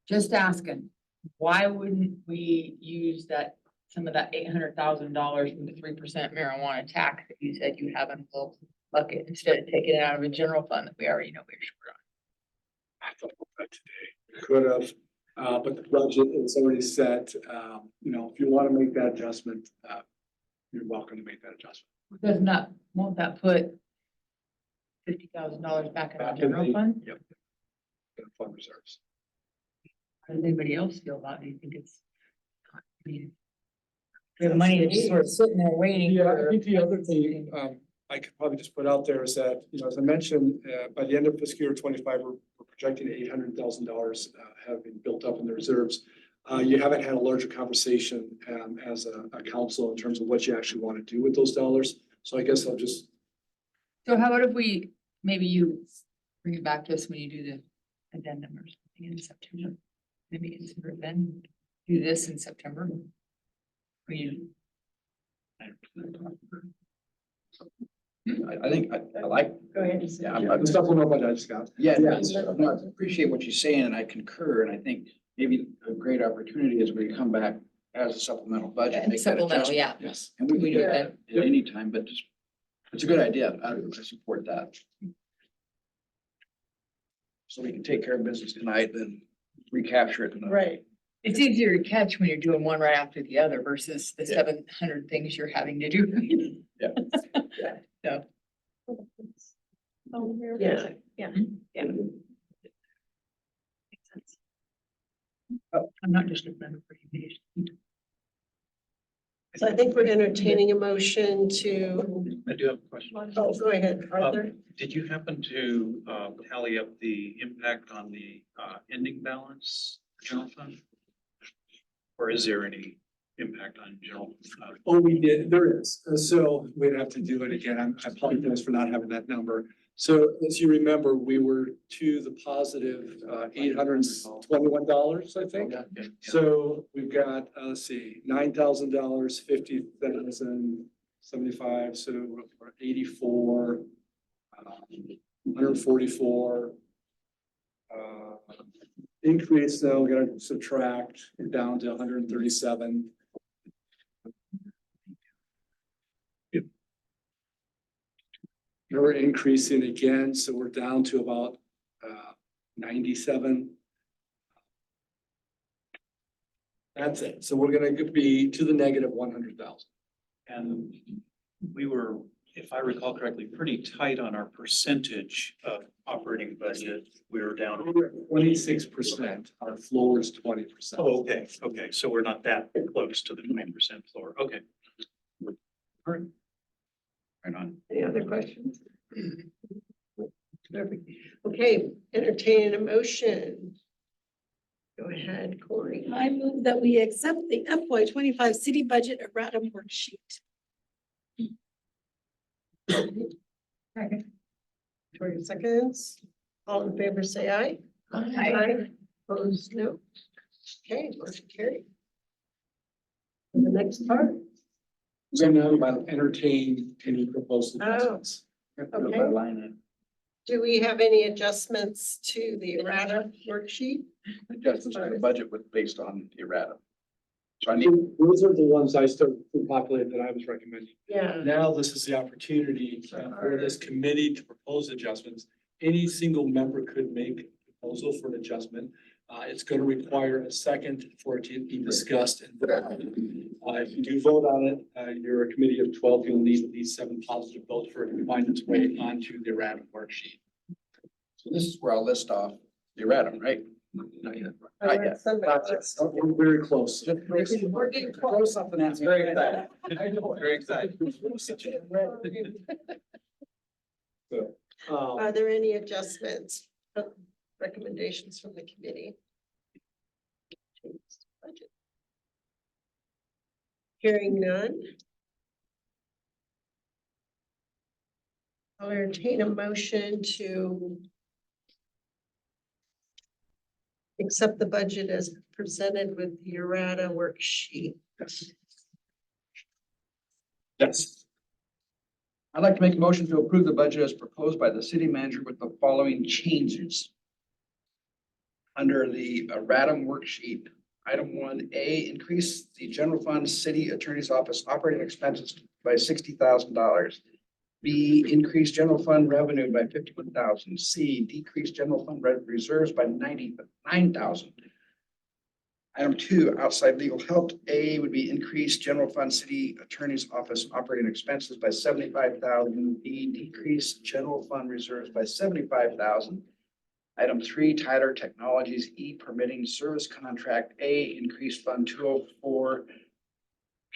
just asking, why wouldn't we use that, some of that $800,000 from the 3% marijuana tax that you said you have in a little bucket instead of taking it out of a general fund that we already know we're short on? I thought about that today. Could have, but the budget is already set. You know, if you want to make that adjustment, you're welcome to make that adjustment. Won't that put $50,000 back in the Back in general the- fund? Yep. Fund reserves. How does anybody else feel about it? Do you think it's not needed? We have money that's just sort of sitting there waiting. Yeah, I for- think the other thing, I could probably just put out there is that, you know, as I mentioned, by the end of fiscal year 25, we're projecting $800,000 have been built up in the reserves. You haven't had a larger conversation as a council in terms of what you actually want to do with those dollars. So I guess I'll just. So how about if maybe you bring it back to us when you do the addendum or something in September? Maybe consider it then, do this in September. Or you, I think I like. Go ahead. Yeah, The supplemental budget I just got. Yeah, no, I appreciate what you're saying and I concur, and I think maybe a great opportunity is we come back as a supplemental budget. make that supplemental, adjustment. yeah. Yes. And we We can do do it that at any time, but just, it's a good idea. I support that. So we can take care of business tonight, then recapture it. right. It's easier to catch when you're doing one right after the other versus the 700 things you're having to do. Yeah. So, Yeah. Yeah. makes sense. Oh, I'm not just a member for you. So I think we're entertaining a motion to, I do have a question. oh, go ahead, Arthur. Did you happen to tally up the impact on the ending balance for general fund? Or is there any impact on general? Oh, we did, there is. So we'd have to do it again. I apologize for not having that number. So as you remember, we were to the positive $821, I think. So we've got, let's see, $9,000, 50,000, 75, so we're 84, 144. Increase though, we gotta subtract, we're down to 137. Now we're increasing again, so we're down to about 97. That's it. So we're gonna be to the negative 100,000. And we were if I recall correctly, pretty tight on our percentage of operating budget. We're down. 26%, our floor is 20%. Oh, okay, so we're not that close to the 20% floor, okay. All right. Right on. Any other questions? Perfect. Okay, entertain a motion. Go ahead, Corey. I move that we accept the FY25 city budget errata worksheet. Victoria seconds. All in favor, say aye. Aye. Opposed, no. Okay, motion carried. And the next part, So now about entertain any proposed adjustments. okay. Do we have any adjustments to the errata worksheet? Adjustments to the budget was based on errata. So I need, Those are the ones I started to populate that I was recommending. Yeah. Now this is the opportunity for this committee to propose adjustments. Any single member could make a proposal for an adjustment. It's going to require a second for it to be discussed and voted. If you do vote on it, you're a committee of 12, you'll need at least 7 positive votes for it to find its way onto the errata worksheet. so this is where I'll list off the errata, right? Not yet. Not yet. We're very close. We're getting Throw close. something at me. Very excited. Very excited. Are there any adjustments, recommendations from the committee? Budget. Hearing none. I'll entertain a motion to accept the budget as presented with the errata worksheet. Yes. I'd like to make a motion to approve the budget as proposed by the city manager with the following changes. Under the errata worksheet, item 1A, increase the general fund city attorney's office operating expenses by $60,000. B, increase general fund revenue by $51,000. C, decrease general fund reserves by $99,000. Item 2, outside legal help. A would be increase general fund city attorney's office operating expenses by $75,000. B, decrease general fund reserves by $75,000. Item 3, Tyler Technologies, E, permitting service contract. A, increase fund 204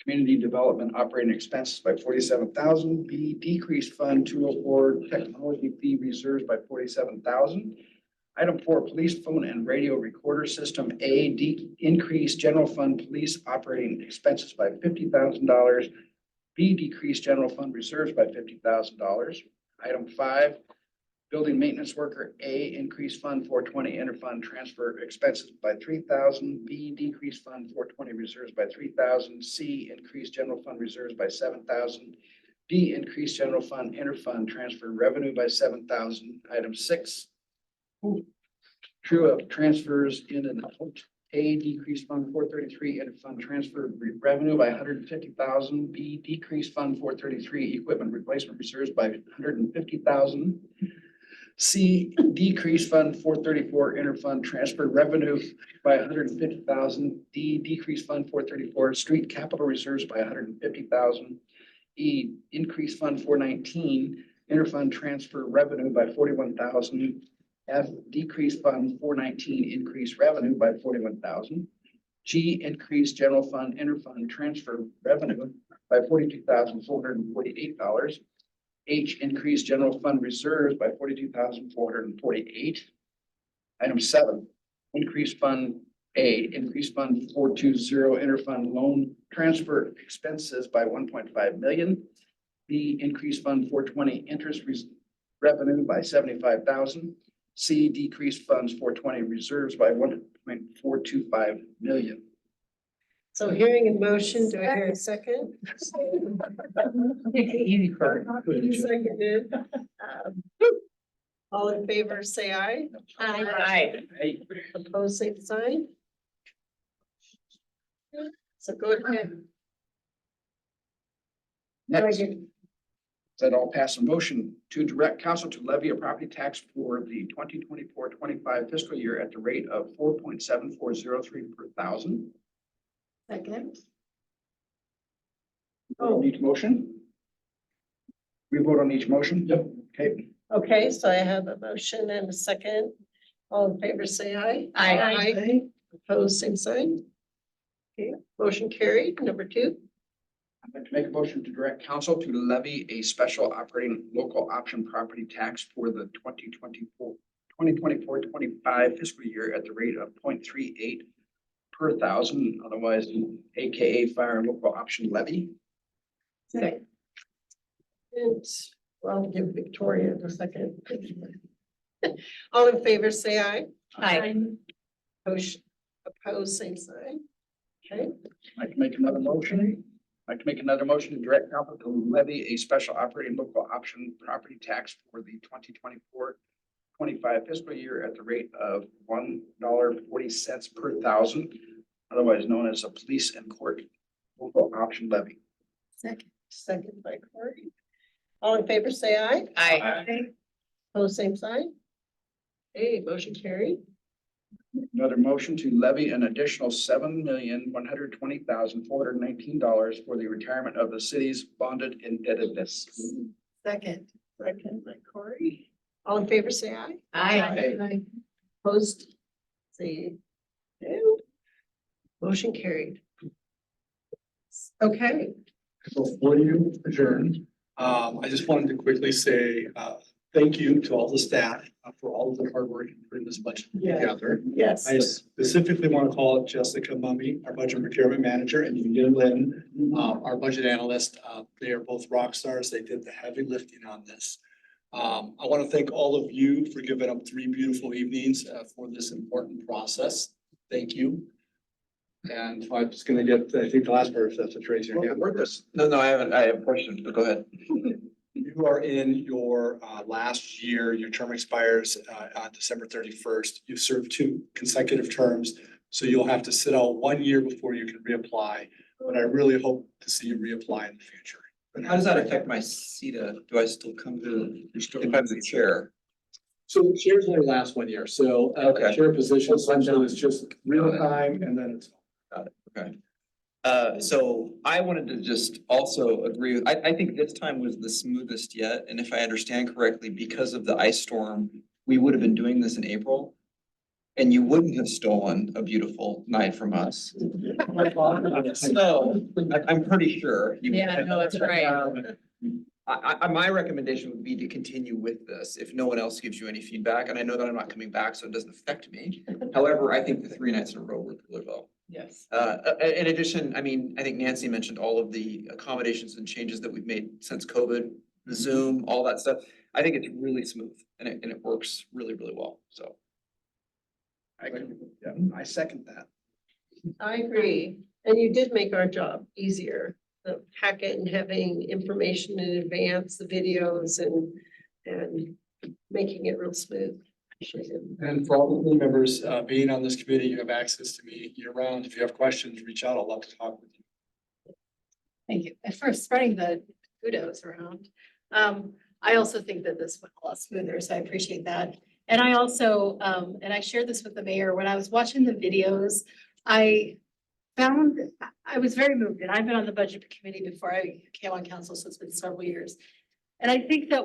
community development operating expenses by $47,000. B, decrease fund 204 technology fee reserves by $47,000. Item 4, police phone and radio recorder system. A, increase general fund police operating expenses by $50,000. B, decrease general fund reserves by $50,000. Item 5, building maintenance worker. A, increase fund 420 interfund transfer expenses by $3,000. B, decrease fund 420 reserves by $3,000. C, increase general fund reserves by $7,000. D, increase general fund interfund transfer revenue by $7,000. Item 6, true up transfers in and out. A, decrease fund 433 interfund transfer revenue by $150,000. B, decrease fund 433 equipment replacement reserves by $150,000. C, decrease fund 434 interfund transfer revenue by $150,000. D, decrease fund 434 street capital reserves by $150,000. E, increase fund 419 interfund transfer revenue by $41,000. F, decrease fund 419 increase revenue by $41,000. G, increase general fund interfund transfer revenue by $42,448. H, increase general fund reserves by $42,448. Item 7, increase fund A, increase fund 420 interfund loan transfer expenses by $1.5 million. B, increase fund 420 interest revenue by $75,000. C, decrease funds 420 reserves by $1.425 million. So hearing a motion, do I hear a second? Seconded. All in favor, say aye. Aye. Opposed, same sign. So go ahead. Next, that all pass a motion to direct council to levy a property tax for the 2024-25 fiscal year at the rate of 4.7403 per thousand. Second. Oh, need a motion? We vote on each motion? Yep. Okay, Okay, so I have a motion and a second. All in favor, say aye. Aye. Opposed, same sign. Okay, motion carried. Number two. I'd like to make a motion to direct council to levy a special operating local option property tax for the 2024-25 fiscal year at the rate of 0.38 per thousand, otherwise AKA fire and local option levy. Second. And I'll give Victoria a second. All in favor, say aye. Aye. Opposed, same sign. Okay, I'd like to make another motion. I'd like to make another motion to direct council to levy a special operating local option property tax for the 2024-25 fiscal year at the rate of $1.40 per thousand, otherwise known as a police and court local option levy. second by Corey. All in favor, say aye. Aye. Opposed, same sign. Okay, motion carried. Another motion to levy an additional $7,120,419 for the retirement of the city's bonded indebtedness. Second by Corey. All in favor, say aye. Aye. Opposed, say no. Motion carried. Okay, Before you adjourn, I just wanted to quickly say, thank you to all the staff for all of the hard work in putting this budget together. yes. I specifically want to call out Jessica Mummy, our budget procurement manager, and Eugene Lynn, our budget analyst. They are both rock stars. They did the heavy lifting on this. I want to thank all of you for giving up 3 beautiful evenings for this important process. Thank you. And I'm just gonna get, I think the last part, if that's what raise your hand. No, I haven't. I have questions, but go ahead. You are in your last year, your term expires on December 31st. You served 2 consecutive terms, so you'll have to sit out 1 year before you can reapply. But I really hope to see you reapply in the future. How does that affect my CETA? Do I still come to, if I'm the chair? So the chairs only last 1 year, so Okay. chair position essentially is just real time and then it's. Okay. So I wanted to just also agree with, I think this time was the smoothest yet, and if I understand correctly, because of the ice storm, we would have been doing this in April. And you wouldn't have stolen a beautiful night from us. So, I'm pretty sure. Yeah, no, that's right. My recommendation would be to continue with this if no one else gives you any feedback, and I know that I'm not coming back, so it doesn't affect me. However, I think the 3 nights in a row worked really well. Yes. In addition, I mean, I think Nancy mentioned all of the accommodations and changes that we've made since COVID, Zoom, all that stuff. I think it's really smooth and it works really, really well, so. I second that. I agree. And you did make our job easier, the packet and having information in advance, the videos and making it real smooth. And for all the new members, being on this committee, you have access to me year round. If you have questions, reach out. I'd love to talk with you. Thank you. And for spreading the kudos around. I also think that this went a lot smoother, so I appreciate that. And I also, and I shared this with the mayor, when I was watching the videos, I was very moved, and I've been on the budget committee before I came on council, so it's been several years. And I think that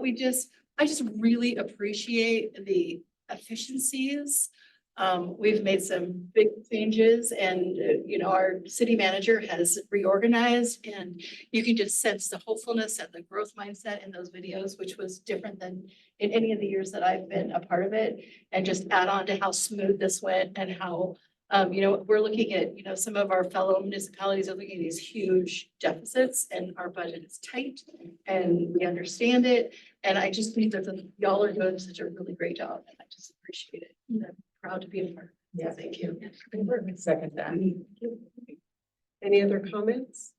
I just really appreciate the efficiencies. We've made some big changes and, our city manager has reorganized and you can just sense the hopefulness and the growth mindset in those videos, which was different than in any of the years that I've been a part of it. And just add on to how smooth this went and how, we're looking at, some of our fellow municipalities are looking at these huge deficits and our budget is tight and we understand it. And I just think that y'all are doing such a really great job and I just appreciate it. And I'm proud to be a part. Yeah, thank you. Second that. Any other comments?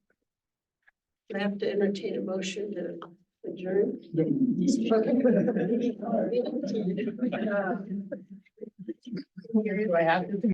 I have to entertain a motion to adjourn. Do I have to?